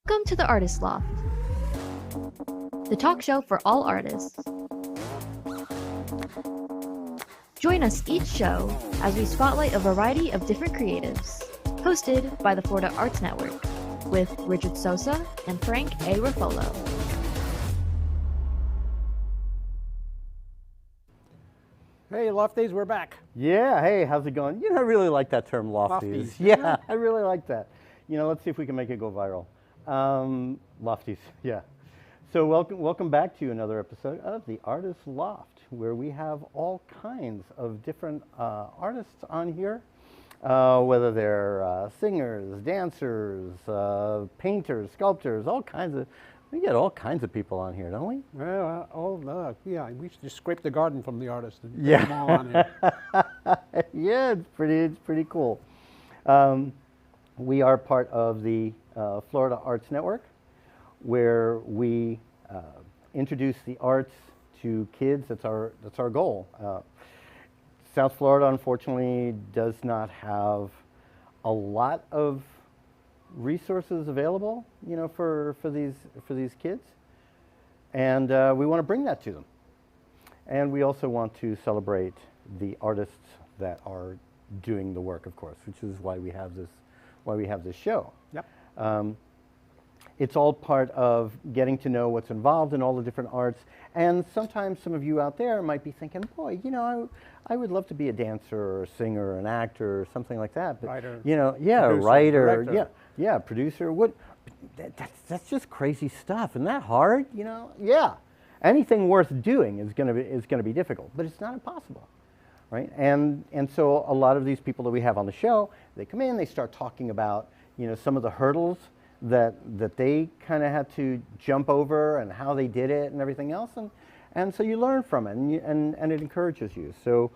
Welcome to the Artist Loft, the talk show for all artists. Join us each show as we spotlight a variety of different creatives, hosted by the Florida Arts Network, with Richard Sosa and Frank A. Ruffolo. Hey, Lofties, we're back. Yeah, hey, how's it going? You know, I really like that term, lofties. Lofties, Yeah, I really like that. You know, let's see if we can make it go viral. Lofties, yeah. So welcome back to another episode of the Artist Loft, where we have all kinds of different artists on here, whether they're singers, dancers, painters, sculptors, all kinds of. We get all kinds of people on here, don't we? Well, yeah, we should just scrape the garden from the artist and put Yeah. them all on here. Yeah, it's pretty cool. We are part of the Florida Arts Network, where we introduce the arts to kids. That's our goal. South Florida, unfortunately, does not have a lot of resources available, you know, for these kids, and we want to bring that to them. And we also want to celebrate the artists that are doing the work, of course, which is why we have this show. Yep. It's all part of getting to know what's involved in all the different arts. And sometimes some of you out there might be thinking, boy, you know, I would love to be a dancer or a singer or an actor or something like that. But, Writer, you know, yeah, producer, writer, director. yeah, producer. What? That's just crazy stuff. Isn't that hard? You know, yeah. Anything worth doing is going to be difficult, but it's not impossible. Right? And so a lot of these people that we have on the show, they come in, they start talking about, you know, some of the hurdles that they kind of had to jump over and how they did it and everything else, and so you learn from it, and it encourages you. So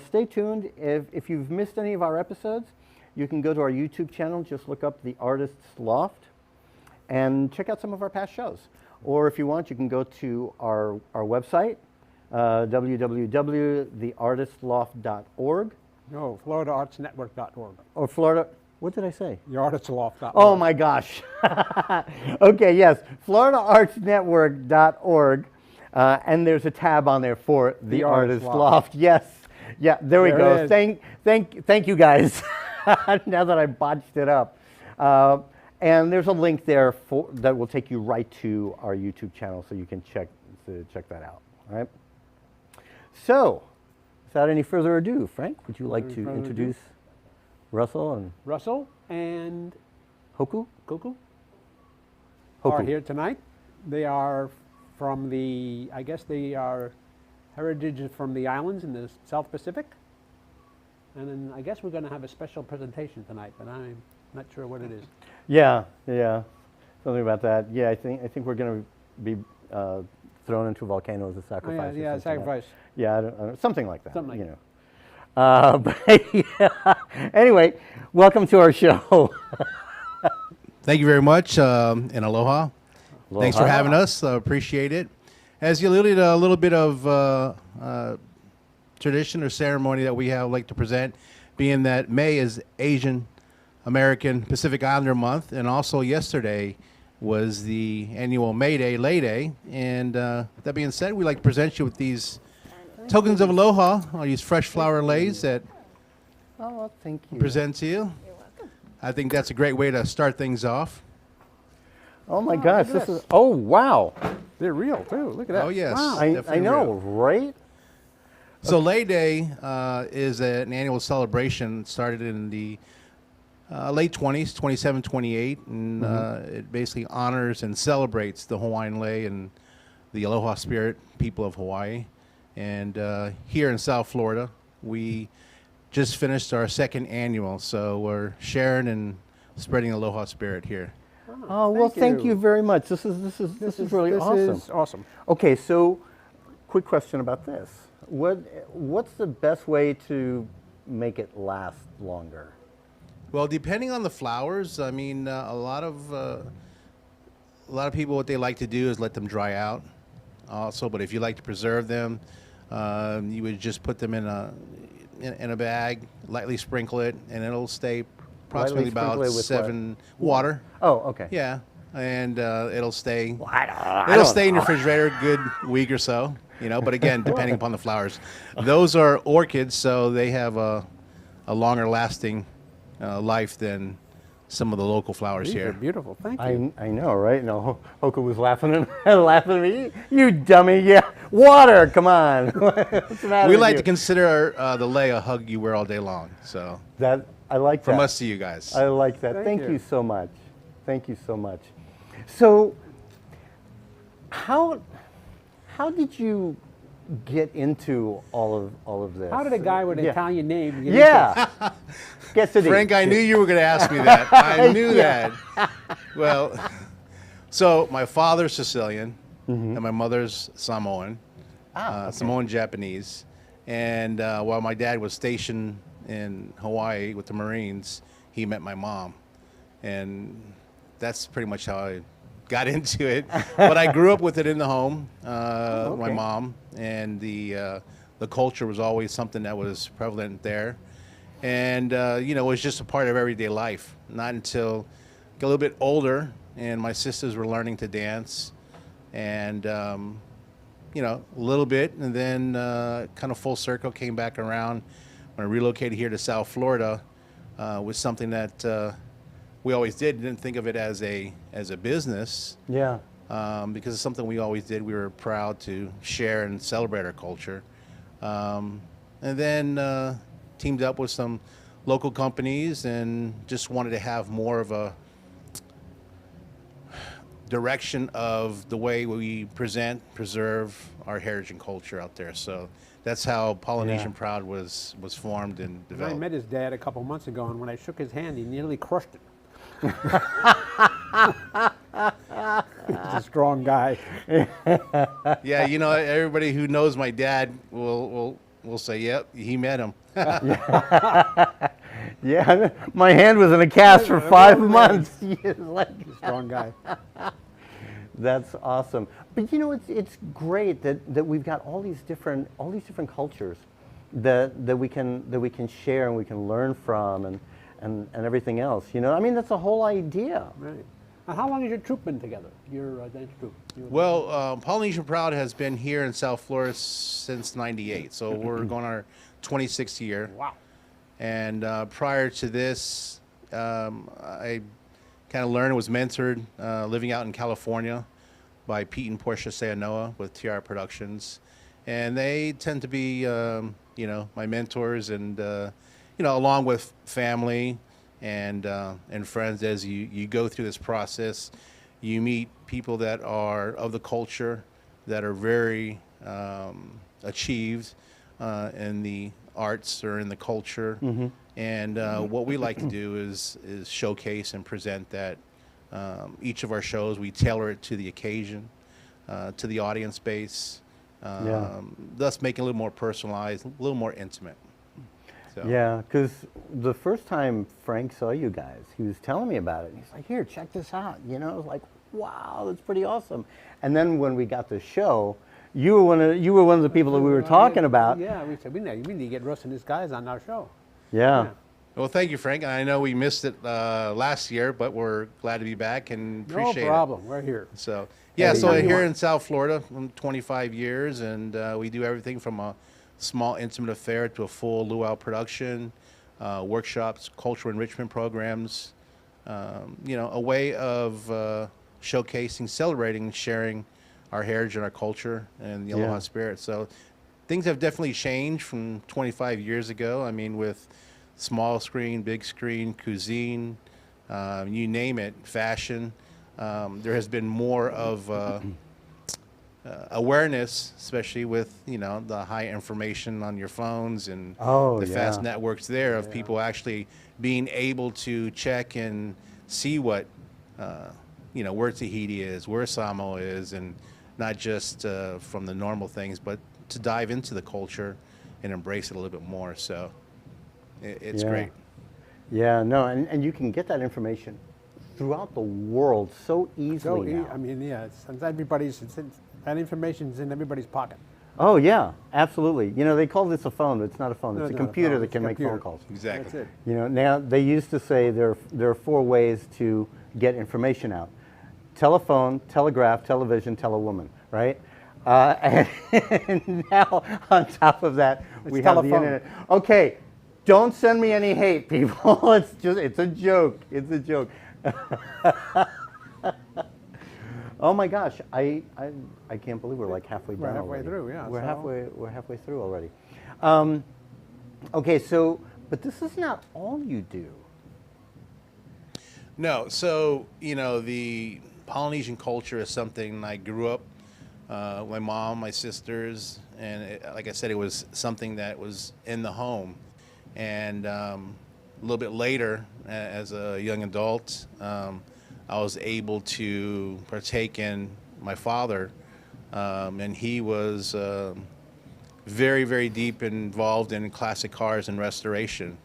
stay tuned. If you've missed any of our episodes, you can go to our YouTube channel, just look up The Artist's Loft, and check out some of our past shows. Or if you want, you can go to our website, www.theartistloft.org. No, FloridaArtsNetwork.org. Or Florida, what did I say? TheArtistsLoft.org. Oh my gosh. Okay, yes, FloridaArtsNetwork.org. And there's a tab on there for The Artist Loft. Yes. Yeah, there we go. Thank you guys. Now that I botched it up. And there's a link there that will take you right to our YouTube channel, so you can check that out. All right. So, without any further ado, Frank, would you like to introduce Russell and Hoku? Hoku Hoku are here tonight. They are from I guess they are heritage from the islands in the South Pacific. And then I guess we're going to have a special presentation tonight, but I'm not sure what it is. Yeah, something about that. Yeah, I think we're going to be thrown into a volcano as a sacrifice. Yeah, sacrifice. Yeah, I don't know, something like that. Something like you know. But yeah. Anyway, welcome to our show. Thank you very much, and aloha. Thanks for having us. Appreciate it. As you alluded, a little bit of tradition or ceremony that we like to present, being that May is Asian American Pacific Islander Month, and also yesterday was the annual May Day, Lay Day. And that being said, we'd like to present you with these tokens of aloha, or these fresh flower leis that Thank you. present to you. You're welcome. I think that's a great way to start things off. Oh my gosh, look at this is, oh wow. They're real, too. Look at that. Oh, yes. Wow. I Definitely know, real. right? So Lay Day is an annual celebration. It started in the late 20s, 27, 28, and it basically honors and celebrates the Hawaiian lei and the aloha spirit people of Hawaii. And here in South Florida, we just finished our second annual, so we're sharing and spreading aloha spirit here. Oh well, thank you very much. This is really awesome. This is awesome. Okay, so quick question about this. What's the best way to make it last longer? Well, depending on the flowers, I mean, a lot of people, what they like to do is let them dry out. Also, but if you like to preserve them, you would just put them in a bag, lightly sprinkle it, and it'll stay approximately Lightly sprinkle about it with 7 water. Oh, okay. Yeah, and it'll stay. Well, I It'll don't stay in know. your refrigerator a good week or so, But again, depending upon the flowers, those are orchids, so they have a longer lasting life than some of the local flowers These here. are beautiful. Thank you. I know, right? No, Hoku was laughing laughing at me. You dummy! Yeah, water. Come on. What's the matter We with like you? to consider the lei a hug you wear all day long. So that. I like from that. us to you guys. I like that. Thank Thank you. you so much. Thank you so much. So, how did you get into all of this? How did a guy with an Yeah. Italian name get Yeah. Guess it is. Frank, I knew you were going to ask me that. I knew that. Well, so my father's Sicilian and my mother's Samoan, Samoan Japanese. And while my dad was stationed in Hawaii with the Marines, he met my mom. And that's pretty much how I got into it. But I grew up with it in the home, my okay. mom, and the culture was always something that was prevalent there. And, it was just a part of everyday life. Not until I got a little bit older and my sisters were learning to dance and, a little bit. And then kind of full circle came back around when I relocated here to South Florida was something that we always did. Didn't think of it as a business. Yeah. Because it's something we always did. We were proud to share and celebrate our culture. And then teamed up with some local companies and just wanted to have more of a direction of the way we preserve our heritage and culture out there. So that's how Polynesian Proud was formed and I developed. met his dad a couple months ago, and when I shook his hand, he nearly crushed it. He's a strong guy. Yeah, everybody who knows my dad will say, "Yep, he met him." Yeah. My hand was in a cast for 5 months. Strong guy. That's awesome. But it's great that we've got all these different cultures that we can share and we can learn from and everything else. I mean, that's the whole idea. Right. Now, how long has your troop been together? Your dance troop? Well, Polynesian Proud has been here in South Florida since '98, so we're going our 26th year. Wow. And prior to this, I kind of learned, was mentored living out in California by Pete and Portia Sayanoa with TR Productions. And they tend to be, my mentors and, along with family and friends as you go through this process, you meet people that are of the culture, that are very achieved in the arts or in the culture. And what we like to do is showcase and present that each of our shows, we tailor it to the occasion, to the audience base, thus making it a little more personalized, a little more intimate. So. Yeah, because the first time Frank saw you guys, he was telling me about it. And he's like, "Here, check this out." I was like, "Wow, that's pretty awesome." And then when we got the show, you were one of the people that we were talking about. Yeah, we said we need to get Russ and his guys on our show. Yeah. Well, thank you, Frank. I know we missed it last year, but we're glad to be back and appreciate it. No problem. We're here. So, yeah, so Anytime you here want. in South Florida, I'm 25 years, and we do everything from a small, intimate affair to a full luau production, workshops, cultural enrichment programs, a way of showcasing, celebrating, and sharing our heritage and our culture and the Aloha spirit. So things have definitely changed from 25 years ago. I mean, with small screen, big screen, cuisine, you name it, fashion. There has been more of awareness, especially with the high information on your phones and the fast networks there of people actually being able to check and see what where Tahiti is, where Samoa is, and not just from the normal things, but to dive into the culture and embrace it a little bit more. So it's great. Yeah, no, and you can get that information throughout the world so easily now. I mean, that information's in everybody's pocket. Oh yeah, absolutely. They call this a phone, but it's not a phone. It's a not a computer phone. that It's can a make computer. phone calls. Exactly. That's it. Now they used to say there are 4 ways to get information out. telephone, telegraph, television, telewoman, right? And now on top of that, we have the internet. Okay, don't send me any hate, people. It's a joke. It's a joke. Oh my gosh, I can't believe we're like halfway done. We're halfway already. through, yeah. We're halfway through already. Okay, so but this is not all you do. No, so the Polynesian culture is something I grew up. My mom, my sisters, and like I said, it was something that was in the home. And a little bit later, as a young adult, I was able to partake in my father, and he was very, very deep involved in classic cars and restoration.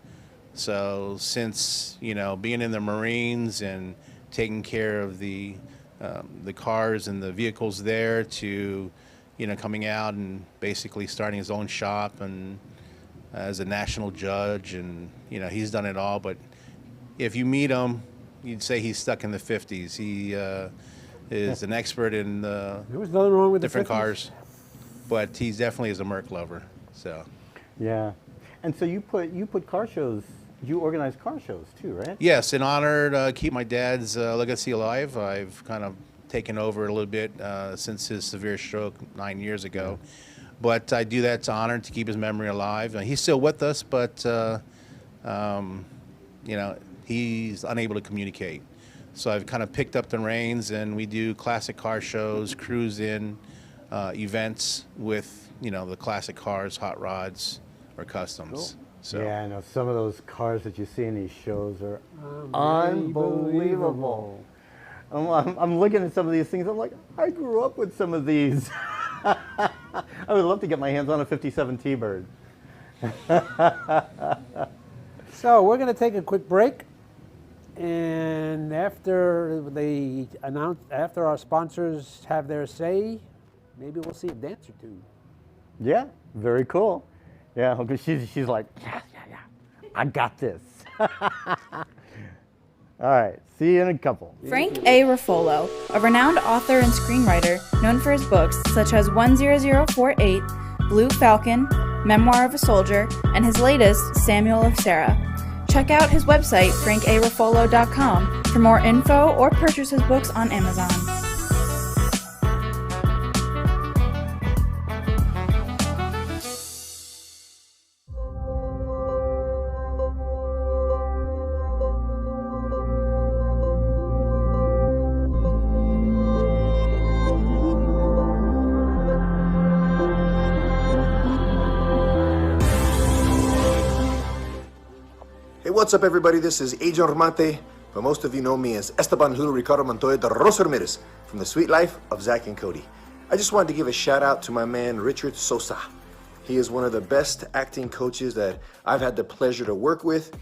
So since being in the Marines and taking care of the cars and the vehicles there, to coming out and basically starting his own shop and as a national judge, and he's done it all. But if you meet him, you'd say he's stuck in the 50s. He is an expert in There was nothing wrong with different the 50s. cars, but he definitely is a Merc lover. So Yeah, and so you put car shows. You organize car shows too, right? yes, in honor to keep my dad's legacy alive, I've kind of taken over a little bit since his severe stroke 9 years ago. But I do that to honor, to keep his memory alive. He's still with us, but he's unable to communicate. So I've kind of picked up the reins, and we do classic car shows, cruise-in events with the classic cars, hot rods, or customs. Cool. So Yeah, I know some of those cars that you see in these shows are unbelievable. I'm looking at some of these things. I'm like, I grew up with some of these. I would love to get my hands on a 57 T-Bird. So we're going to take a quick break, and after our sponsors have their say, maybe we'll see a dance or two. Yeah, very cool. Yeah, because she's like, yeah, I got this. All right, see you in a couple. Frank A. Ruffolo, a renowned author and screenwriter known for his books such as 10048, Blue Falcon, Memoir of a Soldier, and his latest, Samuel of Sarah. Check out his website, frankaruffolo.com, for more info or purchase his books on Amazon. What's up, everybody? This is Agent Romante, but most of you know me as Esteban Hulu Ricardo Montoya de Los Ramirez from The Sweet Life of Zach and Cody. I just wanted to give a shout out to my man Richard Sosa. He is one of the best acting coaches that I've had the pleasure to work with,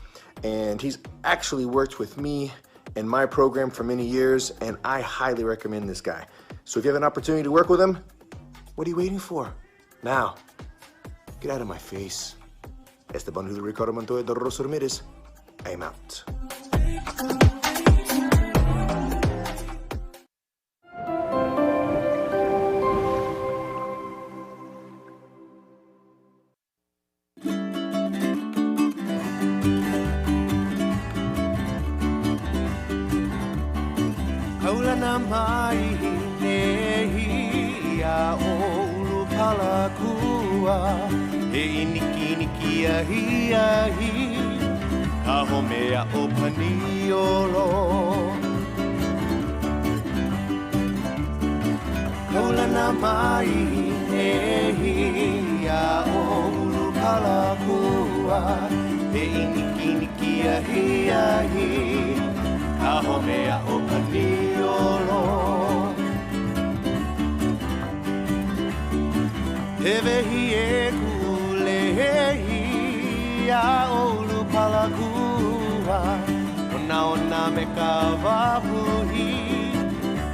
and he's actually worked with me in my program for many years, and I highly recommend this guy. So if you have an opportunity to work with him, what are you waiting for? Now, get out of my face. Esteban Hulu Ricardo Montoya de Los Ramirez. I'm out. Kaulana mai nehi a olu palakua he iniki ahi ahi ka homea o paniolo Kaulana mai nehi a olu palakua he iniki ahi ahi ka homea o paniolo Hevehi e kulehi a olu palakua Ona me ka wapuhi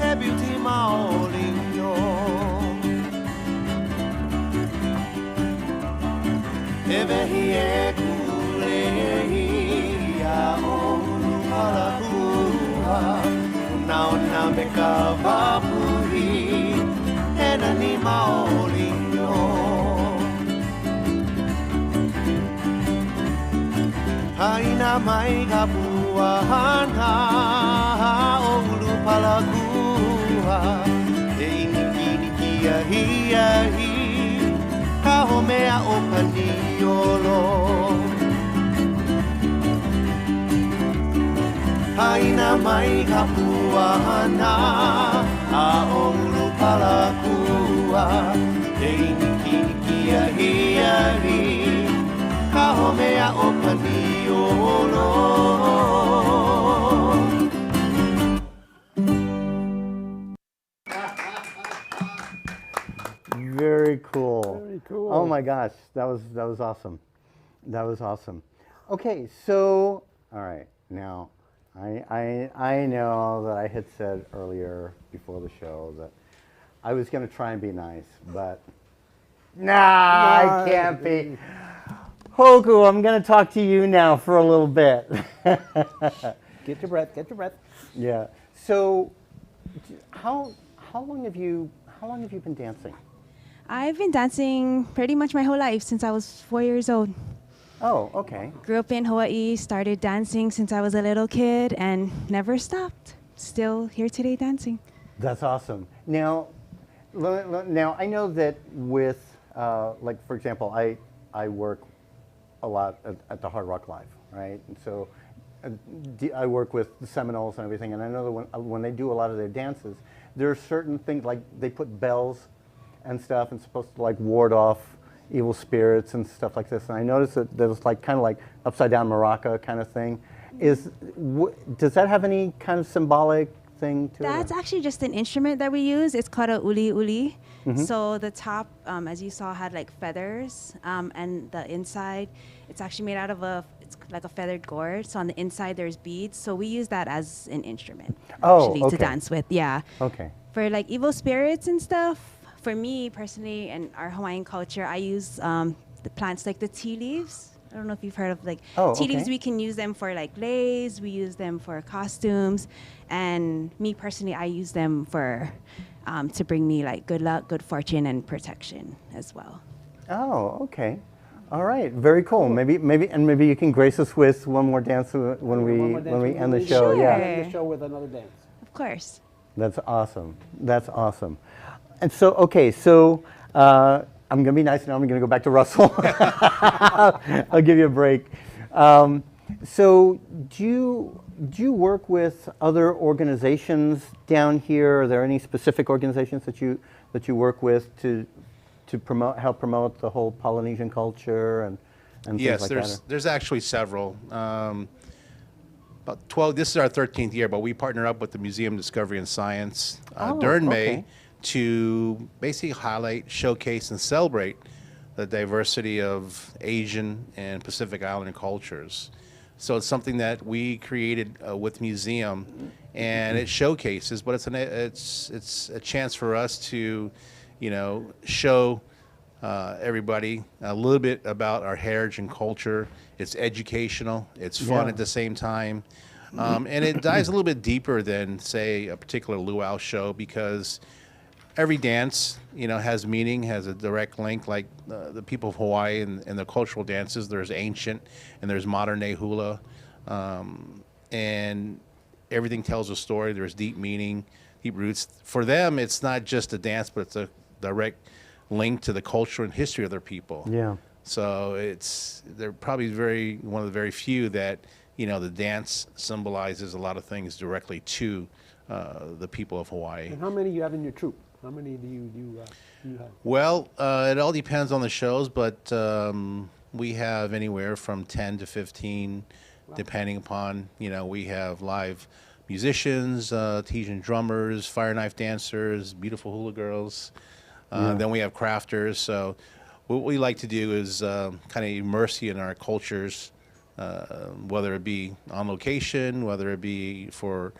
e beauty maolinyo Hevehi e kulehi a olu palakua ona me ka wapuhi e na ni maolingo Haina mai ka puahana o ulu palakua e iniki ahi ahi ka homea o paniolo Haina mai ka puahana a o ulu palakua e iniki ahi ahi ka homea o paniolo Very cool. Very cool. Oh my gosh, that was awesome. That was awesome. Okay, so all right, now I know that I had said earlier before the show that I was going to try and be nice, but I can't be. Hoku, I'm going to talk to you now for a little bit. Get your breath. Get your breath. Yeah. So, how long have you been dancing? I've been dancing pretty much my whole life since I was 4 years old. Oh, okay. Grew up in Hawaii, started dancing since I was a little kid, and never stopped. Still here today dancing. That's awesome. Now I know that with, like, for example, I work a lot at the Hard Rock Live, right? And so I work with the Seminoles and everything, and I know that when they do a lot of their dances, there are certain things, like they put bells and stuff, and supposed to like ward off evil spirits and stuff like this. And I noticed that there's like kind of like upside down maraca kind of thing. Does that have any kind of symbolic thing to it? That's actually just an instrument that we use. It's called a uli uli. So the top, as you saw, had like feathers, and the inside, it's actually made out of it's like a feathered gourd. So on the inside, there's beads. So we use that as an instrument, actually, to dance with. Yeah. Okay. For like evil spirits and stuff, for me personally, and our Hawaiian culture, I use the plants like the tea leaves. I don't know if you've heard of like tea leaves. We can use them for like leis. We use them for costumes, and me personally, I use them for to bring me like good luck, good fortune, and protection as well. Oh, okay. All right. Very cool. Maybe you can grace us with one more dance when we end the show. Sure. Yeah. End the show with another dance. Of course. That's awesome. That's awesome. And so, okay, so I'm going to be nice now. I'm going to go back to Russell. I'll give you a break. So do you work with other organizations down here? Are there any specific organizations that you work with to help promote the whole Polynesian culture and yes, things like that? there's actually several. About 12. This is our 13th year, but we partner up with the Museum of Discovery and Science during May to basically highlight, showcase, and celebrate the diversity of Asian and Pacific Islander cultures. So it's something that we created with museum, and it showcases. But it's a chance for us to, show everybody a little bit about our heritage and culture. It's educational. It's fun at the same time, and it dives a little bit deeper than, say, a particular luau show, because every dance, has meaning, has a direct link. Like the people of Hawaii and the cultural dances, there's ancient and there's modern day hula, and everything tells a story. There's deep meaning, deep roots. For them, it's not just a dance, but it's a direct link to the culture and history of their people. Yeah. So they're probably one of the very few that the dance symbolizes a lot of things directly to the people of Hawaii. And how many you have in your troupe? How many do you have? Well, it all depends on the shows, but we have anywhere from 10 to 15, depending upon, we have live musicians, Tahitian drummers, fire knife dancers, beautiful hula girls. Then we have crafters. So what we like to do is kind of immerse you in our cultures, whether it be on location, whether it be for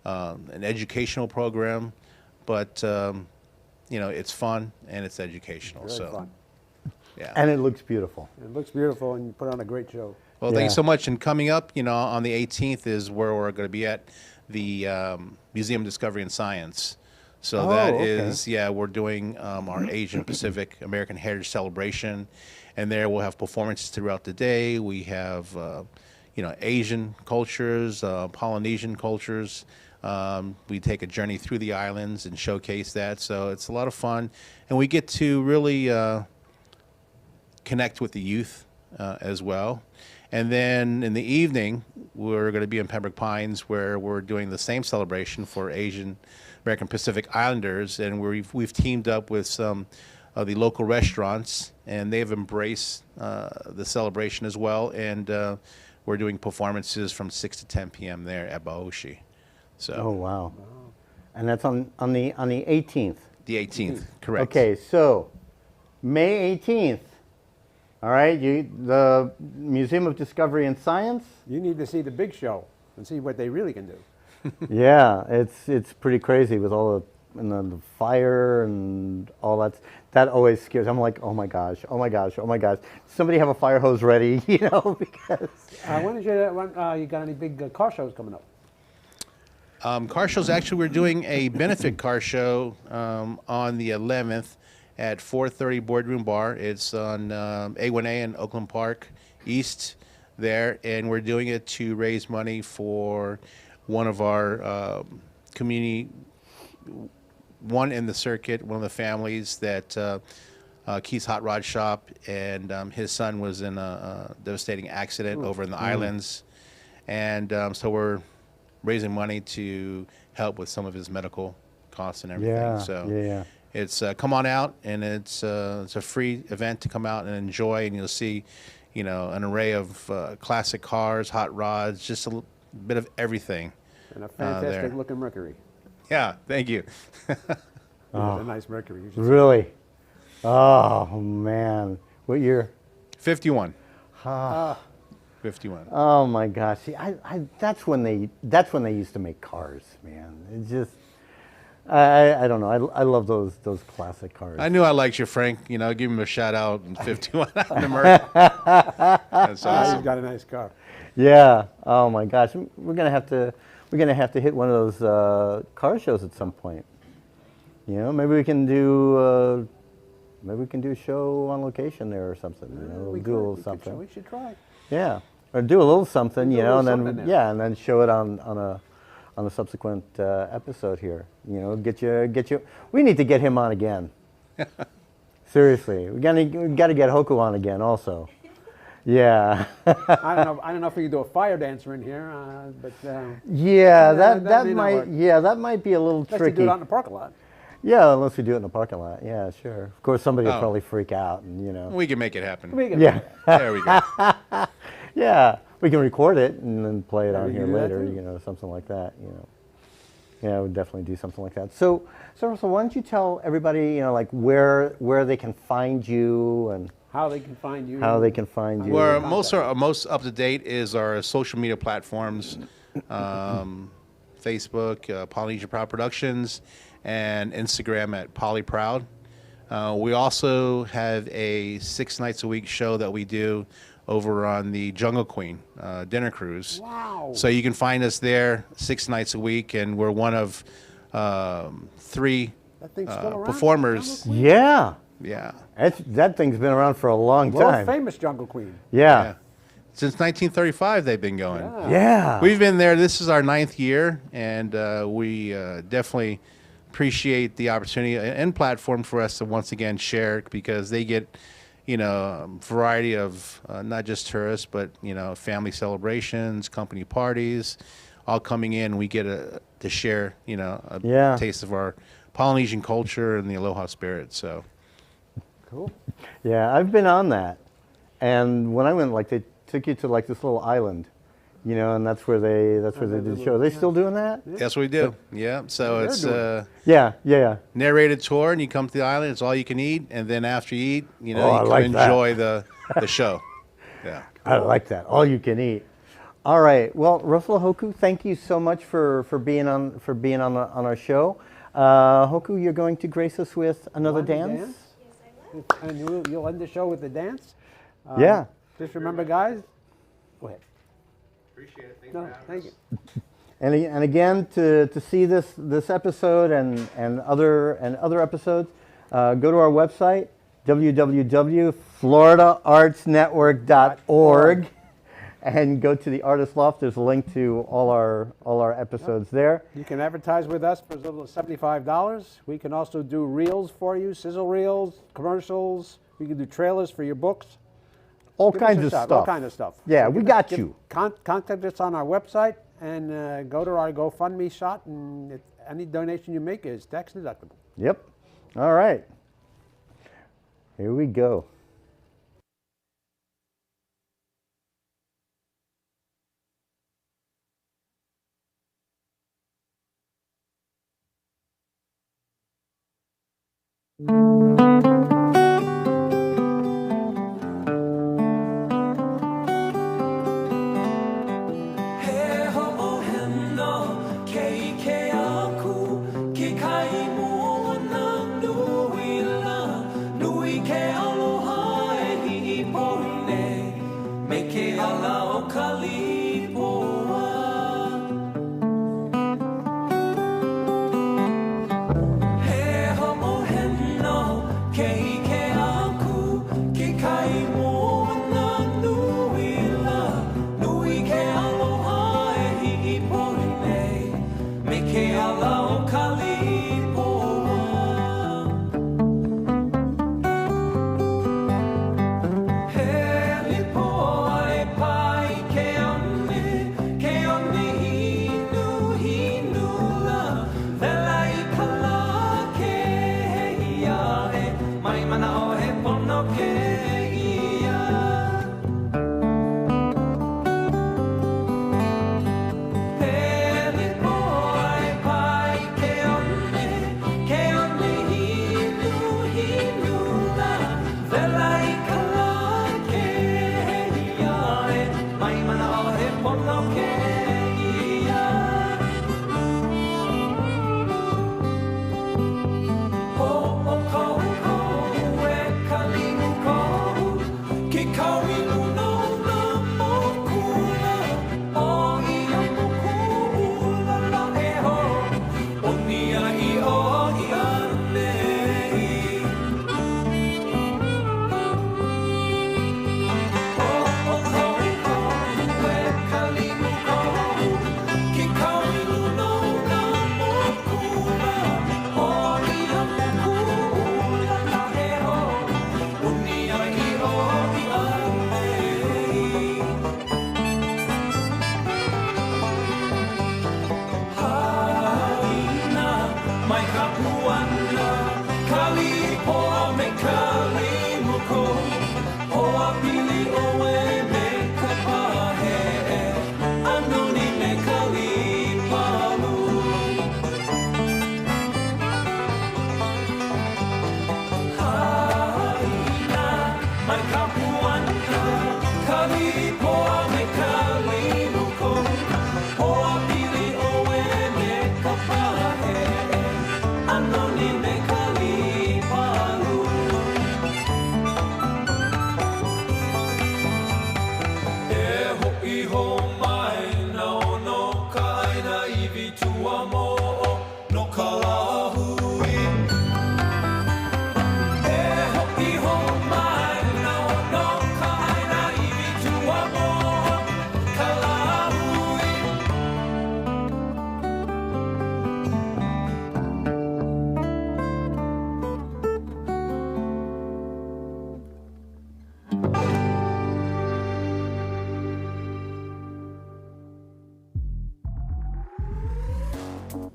an educational program. But it's fun and it's educational. Very fun. Yeah. And it looks beautiful. It looks beautiful, and you put on a great show. Well, thank you so much. And coming up, on the 18th is where we're going to be at the Museum of Discovery and Science. So we're doing our Asian Pacific American Heritage Celebration, and there we'll have performances throughout the day. We have, Asian cultures, Polynesian cultures. We take a journey through the islands and showcase that. So it's a lot of fun, and we get to really connect with the youth as well. And then in the evening, we're going to be in Pembroke Pines, where we're doing the same celebration for Asian American Pacific Islanders, and we've teamed up with some of the local restaurants, and they've embraced the celebration as well. And we're doing performances from 6 to 10 p.m. there at Baoshi. So. Oh wow! And that's on the 18th. The 18th, correct. Okay, so May 18th. All right, the Museum of Discovery and Science. You need to see the big show and see what they really can do. Yeah, it's pretty crazy with all the fire and all that. That always scares. I'm like, oh my gosh. Somebody have a fire hose ready, because. When is you got any big car shows coming up? Car shows, actually, we're doing a benefit car show on the 11th at 430 Boardroom Bar. It's on A1A in Oakland Park East there, and we're doing it to raise money for one of our community, one in the circuit, one of the families that Keith's Hot Rod Shop, and his son was in a devastating accident over in the islands. And so we're raising money to help with some of his medical costs and everything. It's come on out, and it's a free event to come out and enjoy, and you'll see, an array of classic cars, hot rods, just a bit of everything. And a fantastic looking Mercury. Yeah, thank you. A nice Mercury. Really? Oh man, what year? 51. 51. Oh my gosh! See, that's when they used to make cars, man. It just, I don't know. I love those classic cars. I knew I liked you, Frank. Give him a shout out in 51 on the Mercury. That's awesome. He's got a nice car. Yeah. Oh my gosh, we're gonna have to hit one of those car shows at some point. Maybe we can do a show on location there or something. We do a little something. We should try. Yeah, or do a little something, and then show it on a subsequent episode here. Get you. We need to get him on again. Seriously, we got to get Hoku on again also. Yeah. I don't know if we can do a fire dancer in here, but that might be a little tricky. Let's do it out in the parking lot. Yeah, unless we do it in the parking lot. Yeah, sure. Of course, somebody will probably freak out, and we can make it happen. There we go. Yeah, we can record it and then play it on here later. Something like that. Yeah, I would definitely do something like that. So Russell, why don't you tell everybody, like where they can find you and how they can find you. Where most up to date is our social media platforms, Facebook, Polynesian Proud Productions, and Instagram at Talani Proud. We also have a 6 nights a week show that we do over on the Jungle Queen dinner cruise. Wow! So you can find us there 6 nights a week, and we're one of 3 performers. Yeah. Yeah. That thing's been around for a long time. World famous Jungle Queen. Yeah. Since 1935, they've been going. Yeah. We've been there. This is our 9th year, and we definitely appreciate the opportunity and platform for us to once again share, because they get, a variety of not just tourists, but, family celebrations, company parties, all coming in. We get to share, a taste of our Polynesian culture and the aloha spirit. So. Cool. Yeah, I've been on that. And when I went, they took you to this little island, and that's where they did the show. Are they still doing that? Yes, we do. Yeah. So it's narrated tour, and you come to the island. It's all you can eat, and then after you eat, you can enjoy the show. Yeah. I like that. All you can eat. All right. Well, Russell Hoku, thank you so much for being on our show. Hoku, you're going to grace us with another dance? And you'll end the show with the dance. Yeah. Just remember, guys, Go ahead. Appreciate it. Thanks No, for having thank us. you. And again, to see this episode and other episodes, go to our website, www.floridaartsnetwork.org, and go to the Artist Loft. There's a link to all our episodes there. You can advertise with us for as little as $75. We can also do reels for you, sizzle reels, commercials. We can do trailers for your books. All Give us kinds a of shot, stuff. All kinds of stuff. Yeah, So we got you. Contact us on our website and go to our GoFundMe shot, and any donation you make is tax deductible. Yep. All right. Here we go.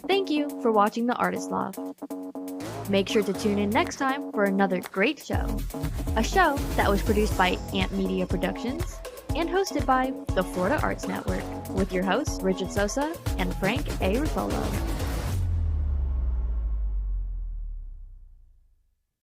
Thank you for watching The Artist Loft. Make sure to tune in next time for another great show. A show that was produced by Ant Media Productions and hosted by the Florida Arts Network with your hosts Richard Sosa and Frank A. Ruffolo.